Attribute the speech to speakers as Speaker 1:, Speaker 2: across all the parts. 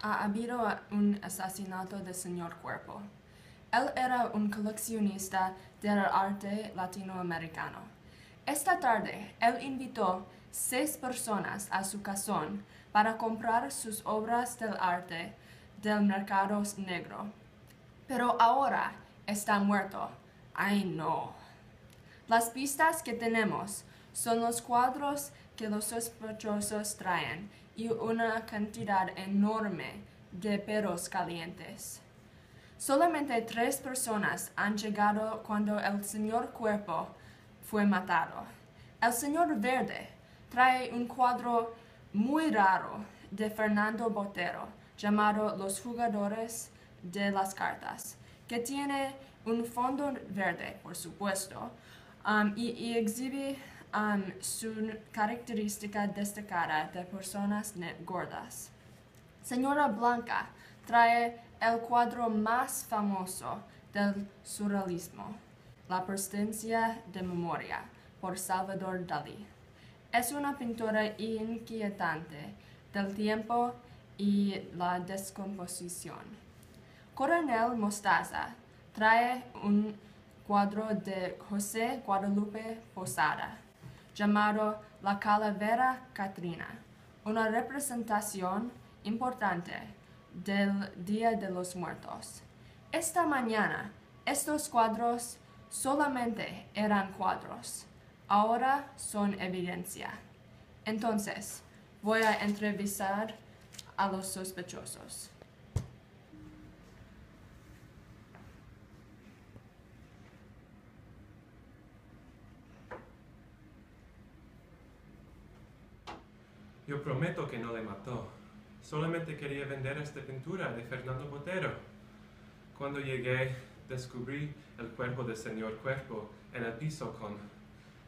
Speaker 1: Ha habido un asesinato del señor Cuerpo. Él era un coleccionista del arte latinoamericano. Esta tarde, él invitó 6 personas a su casón para comprar sus obras del arte del mercado negro. Pero ahora está muerto. ¡Ay, no! Las pistas que tenemos son los cuadros que los sospechosos traen y una cantidad enorme de perros calientes. Solamente 3 personas han llegado cuando el señor Cuerpo fue matado. El señor Verde trae un cuadro muy raro de Fernando Botero llamado Los jugadores de las cartas, que tiene un fondo verde, por supuesto, y exhibe su característica destacada de personas gordas. Señora Blanca trae el cuadro más famoso del surrealismo, La persistencia de memoria, por Salvador Dalí. Es una pintura inquietante del tiempo y la descomposición. Coronel Mostaza trae un cuadro de José Guadalupe Posada, llamado La Calavera Catrina, una representación importante del Día de los Muertos. Esta mañana, estos cuadros solamente eran cuadros. Ahora son evidencia. Entonces, voy a entrevistar a los sospechosos.
Speaker 2: Yo prometo que no le mató. Solamente quería vender esta pintura de Fernando Botero. Cuando llegué, descubrí el cuerpo del señor Cuerpo en el piso con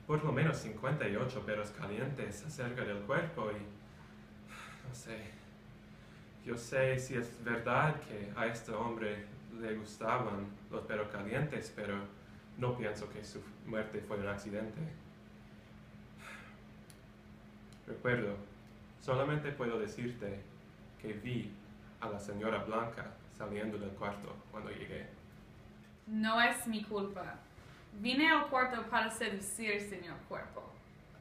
Speaker 2: por lo menos 58 perros calientes acerca del cuerpo y... no sé. Yo sé si es verdad que a este hombre le gustaban los perros calientes, pero no pienso que su muerte fue un accidente. Recuerdo, solamente puedo decirte que vi a la señora Blanca saliendo del cuarto cuando llegué.
Speaker 3: No es mi culpa. Vine al cuarto para seducir, señor Cuerpo.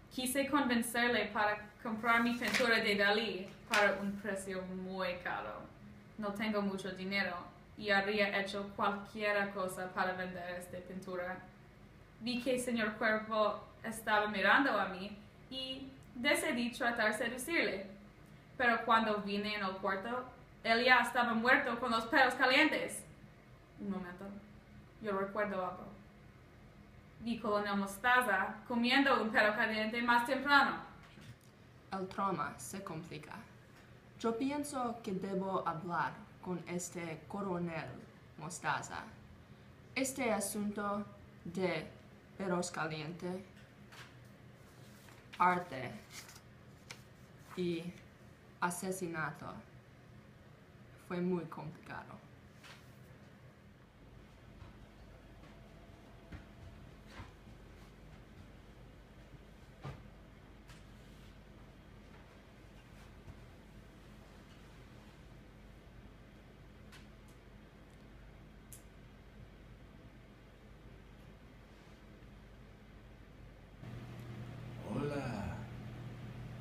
Speaker 3: Quise convencerle para comprar mi pintura de Dalí para un precio muy caro. No tengo mucho dinero y habría hecho cualquier cosa para vender esta pintura. Vi que el señor Cuerpo estaba mirando a mí y decidí tratar de seducirle. Pero cuando vine en el cuarto, él ya estaba muerto con los perros calientes. Un momento, yo recuerdo algo. Vi Coronel Mostaza comiendo un perro caliente más temprano.
Speaker 1: El trauma se complica. Yo pienso que debo hablar con este coronel Mostaza. Este asunto de perros calientes, arte y asesinato fue muy complicado.
Speaker 4: Hola.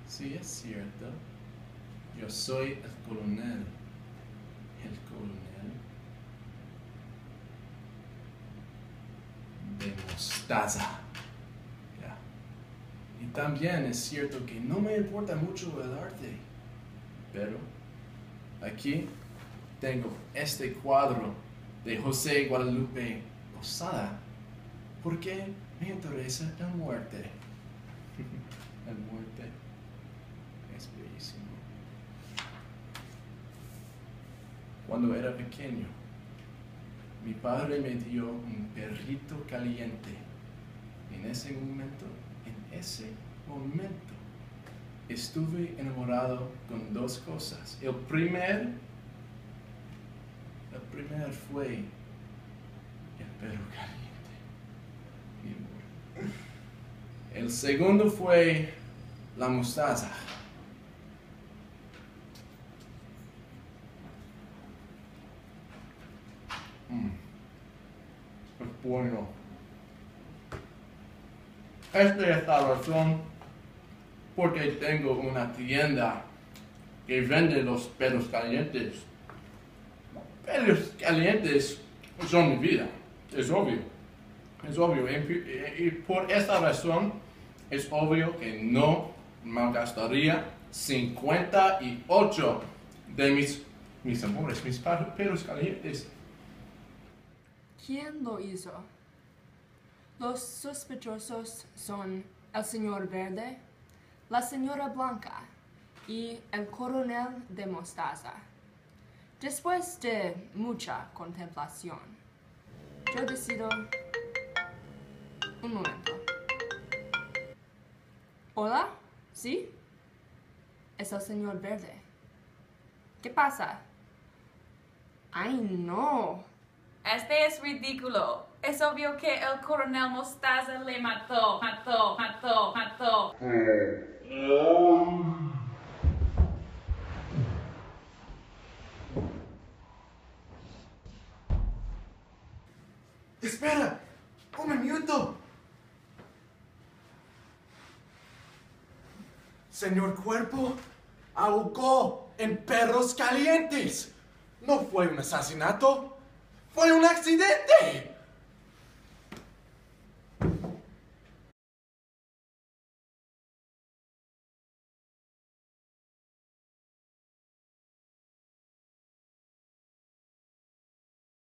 Speaker 4: Sí, es cierto. Yo soy el coronel. El coronel de Mostaza. Ya. Y también es cierto que no me importa mucho el arte. Pero aquí tengo este cuadro de José Guadalupe Posada. Porque me interesa la muerte. La muerte es bellísimo. Cuando era pequeño, mi padre me dio un perrito caliente. En ese momento, estuve enamorado con 2 cosas. El primer fue el perro caliente. Mi amor. El segundo fue la mostaza. bueno. Esta es la razón porque tengo una tienda que vende los perros calientes. Perros calientes son mi vida, es obvio. Es obvio. Y por esta razón es obvio que no malgastaría 58 de mis amores, mis perros calientes.
Speaker 1: ¿Quién lo hizo? Los sospechosos son el señor Verde, la señora Blanca y el coronel de Mostaza. Después de mucha contemplación, yo decido... Un momento. ¿Hola? ¿Sí? Es el señor Verde. ¿Qué pasa? ¡Ay, no!
Speaker 3: Este es ridículo. Es obvio que el coronel Mostaza le mató.
Speaker 4: ¡Espera! ¡Un minuto! Señor Cuerpo ahogó en perros calientes. No fue un asesinato, fue un accidente.